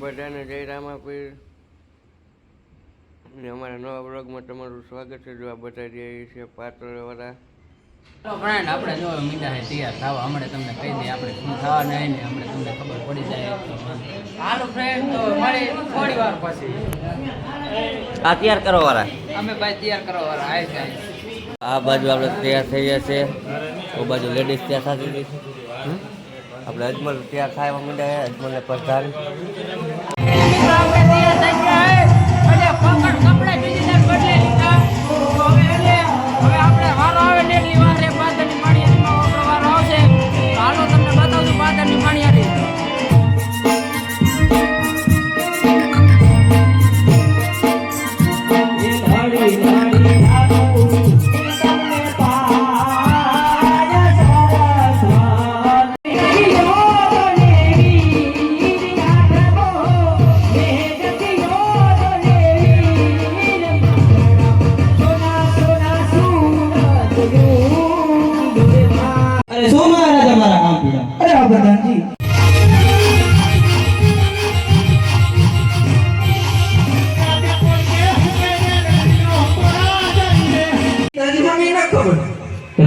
બધાને જય રામાપીર ને અમારા નવા બ્લોગમાં તમારું સ્વાગત છે. જો આ બધા જે છે પાતળવાળા ફ્રેન્ડ આપણે જો મીંડા હે તૈયાર થવા હમણાં તમને કહી દઈએ આપણે શું થવા નહીં ને હમણાં તમને ખબર પડી જાય. હાલો ફ્રેન્ડ તો મળી થોડી વાર પછી આ તૈયાર કરવા વાળા અમે ભાઈ તૈયાર કરવા વાળા આવી જાય. આ બાજુ આપણે તૈયાર થઈ ગયા છે, ઓ બાજુ લેડીઝ તૈયાર થતી હતી. આપણે અજમલ તૈયાર થાય માંડ્યા. અજમલને પ્રધાન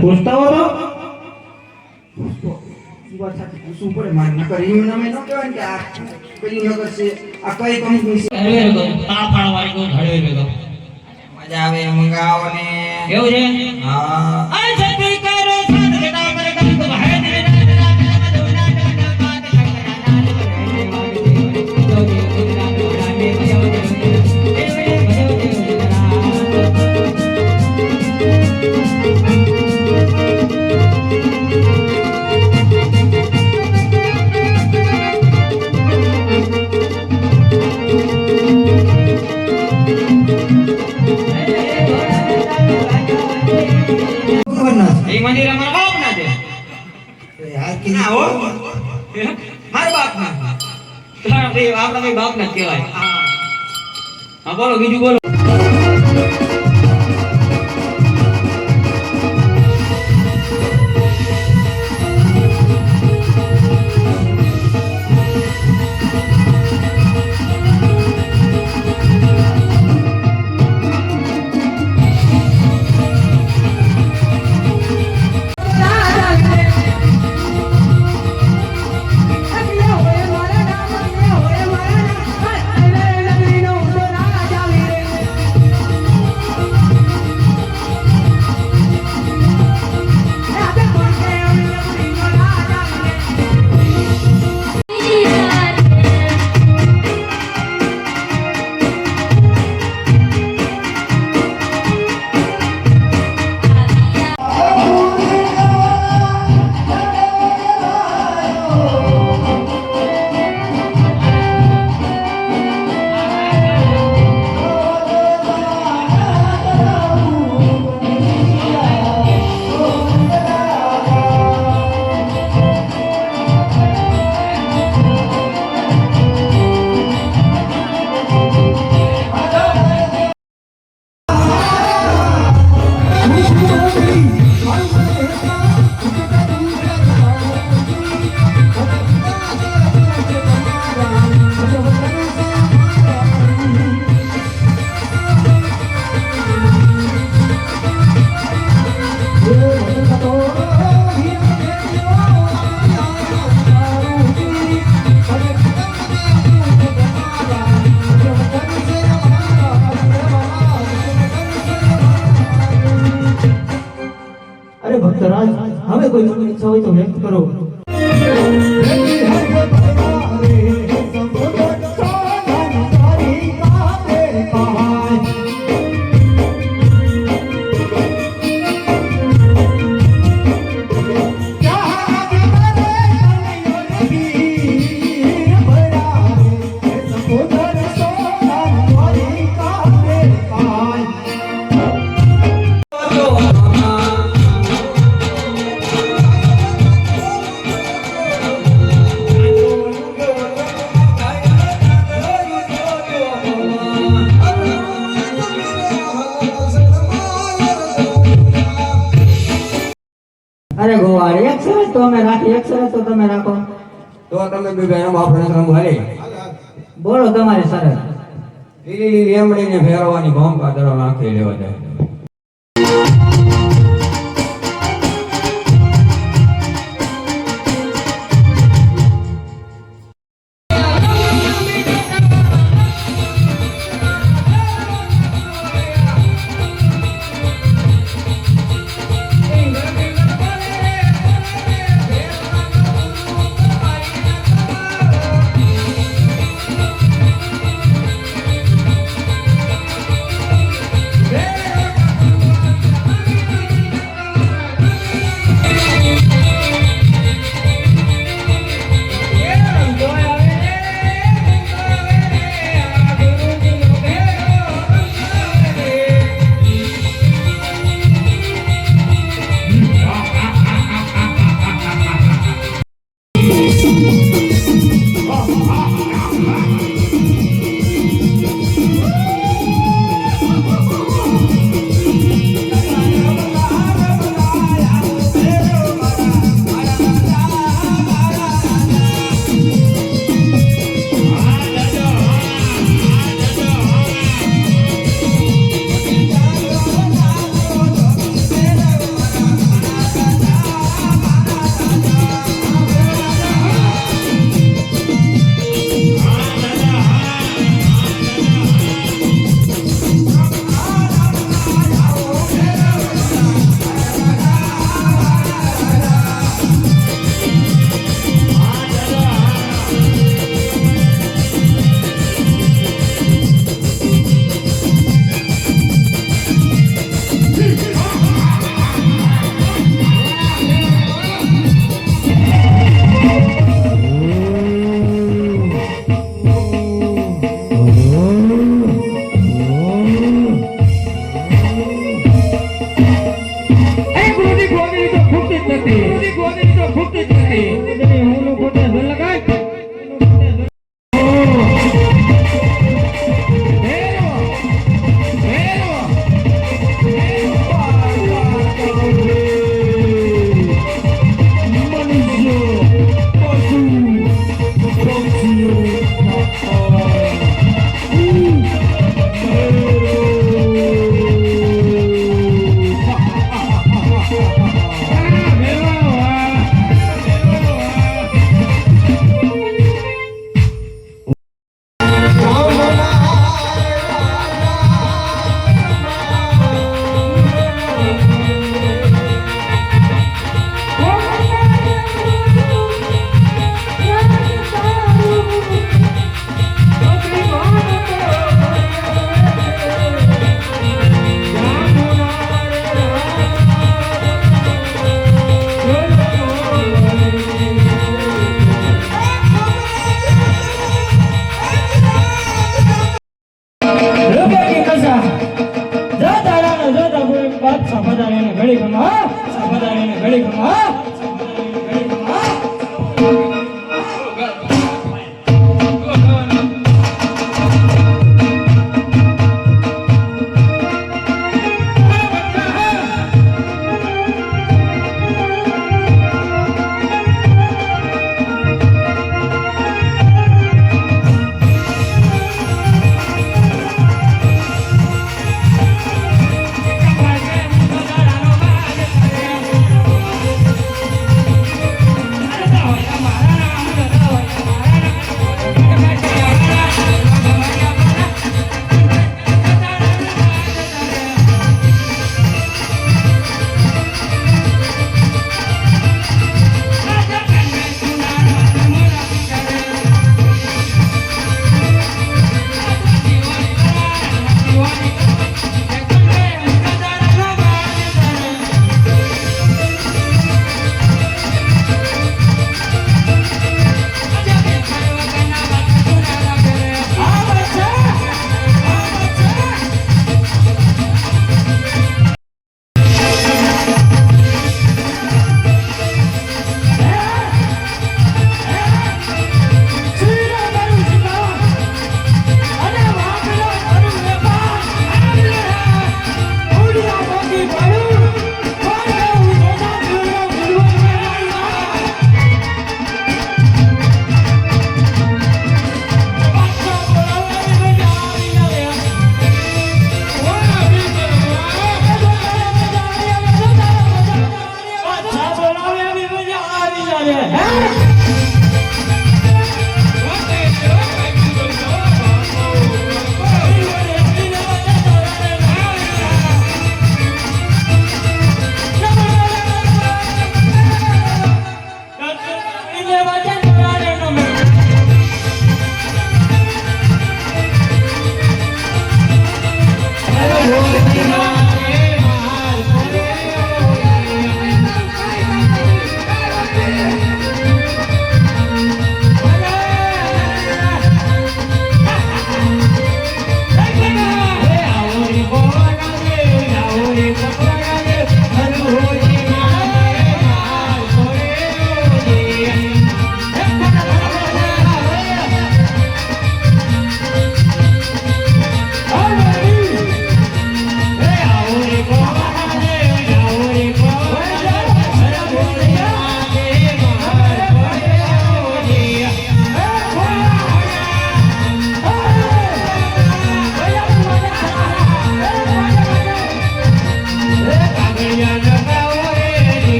પૂછતા હો તો પૂછવું પડે. મારે નકર એવું નામે ન કહેવાય કે આ કઈ નગર છે, આ કઈ કંપની છે. મજા આવે મંગાવો ને એવું છે. હા મંદિર અમારા બાપ ના છે. ના હો મારા બાપ ના આપણા બાપ ના કહેવાય. હા બોલો બીજું બોલો. ભક્તરાજ હવે કોઈ તમારી ઈચ્છા હોય તો વ્યક્ત કરો. અરે ગોવાળ એક શરત તો અમે રાખી, એક શરત તો તમે રાખો. તો તમે બે બહેનો આપણે રમ હાલે બોલો તમારી સરસ. લીલી લીલી એમડીને ફેરવવાની ભોંકા દરો નાખી લેવા જાય. Hey!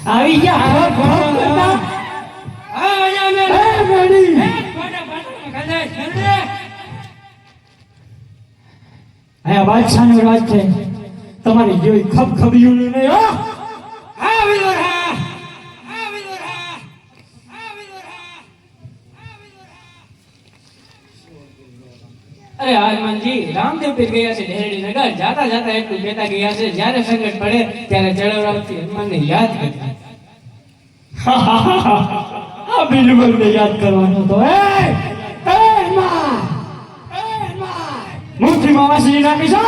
આવી ગયા હા ભોગ કરતા આ બાદશાહનો રાજ છે તમારી જેવી ખબખબીયું નહીં હો અરે હનુમાનજી રામદેવ પીર ગયા છે ડેરડી નગર જાતા જાતા એટલું કહેતા ગયા છે જ્યારે સંકટ પડે ત્યારે ચળવળાવતી હનુમાનને યાદ કરતા આ બિલકુલ ને યાદ કરવાનો તો મુઠ્ઠીમાં વાસળી નાખીશો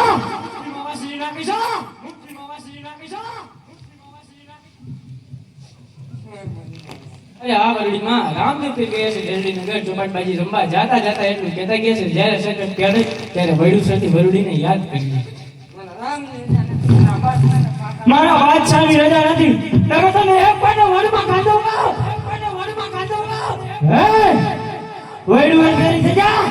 અરે આ વરડીમાં રામદેવ પીર ગયા છે ડેરડી નગર ચોપાટબાજી રમવા જાતા જાતા એટલું કહેતા ગયા છે જ્યારે સંકટ પડે ત્યારે વૈડું સતી વરડીને યાદ કરીએ મારા બાદશાહની રજા નથી તમે તને એક પાડો વડમાં કાઢો હે વૈડું કરી થઈ જા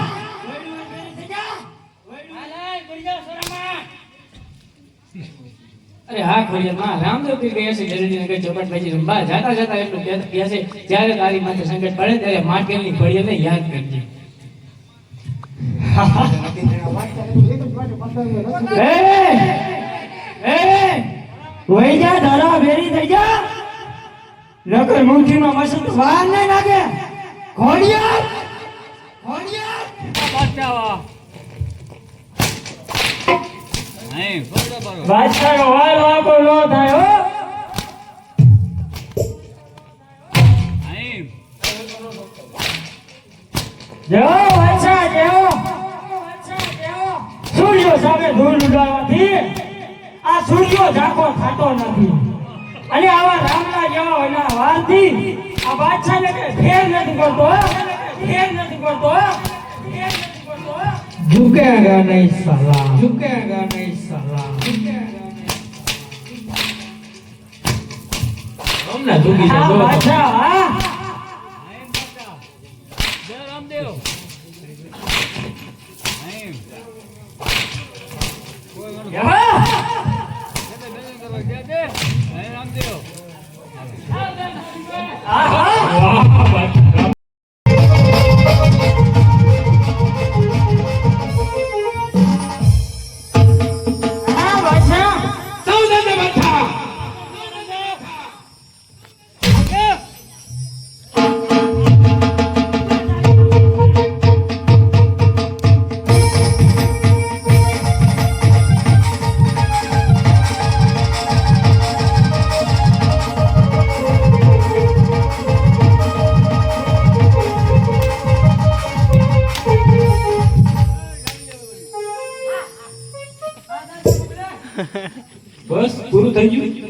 અરે હા ખોડિયામાં રામદેવ પીર ગયા છે ડેરડી નગર ચોપાટબાજી રમવા જાતા જાતા એટલું કહેતા ગયા છે જ્યારે તારી માથે સંકટ પડે ત્યારે માટેની ખોડિયાને યાદ કરજે વહી જા ધરા ભેરી થઈ જા નકર મુઠ્ઠીમાં મસત વાર ન લાગે ખોડિયા બાદશાહનો વાર વાપો ન થાય હો જેવો બાદશાહ જેવો સૂર્યો સામે ધૂળ ઉડાડવાથી આ સૂર્યો ઝાંખો થતો નથી અને આવા રામના જેવા એના વારથી આ બાદશાહને ફેર નથી કરતો झुकेगा नहीं साला हमने झुकी जा दो अच्छा जय रामदेव બસ પૂરું થઈ ગયું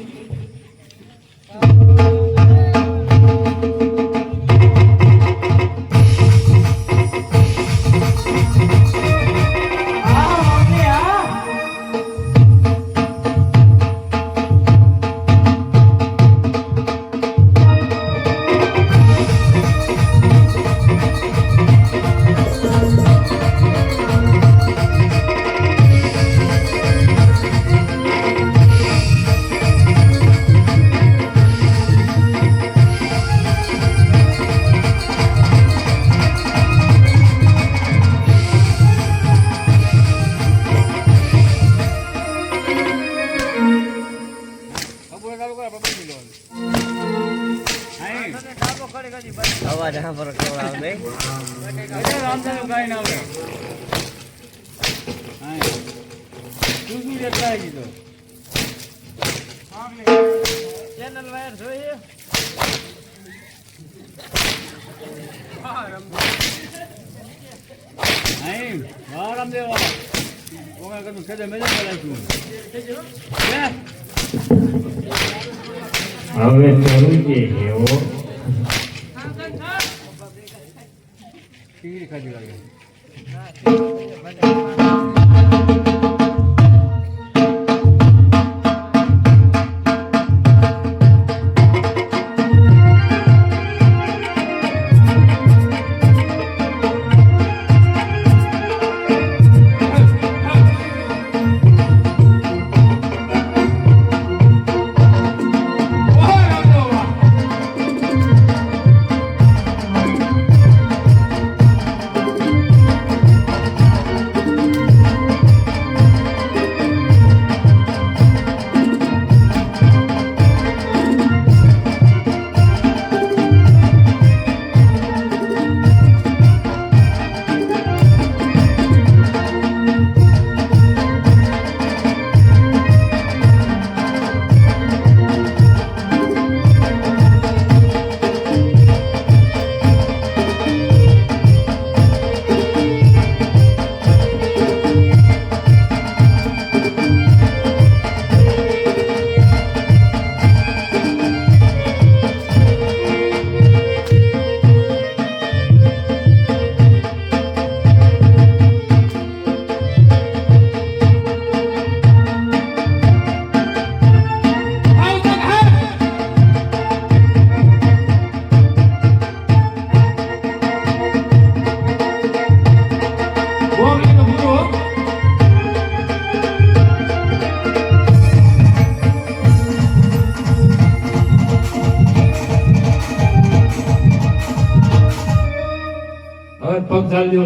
અવાજ હા પર કેવો આવે રામદેવ ગાઈને આવે હા તું શું લેતા આવી તો ચેનલ વાયર જોઈએ હા રામદેવ ઓગા કદું કેદે મેજે બોલાયું હવે ચલું કે એવો ટીવી ખાધી લાગે પગ ચાલજો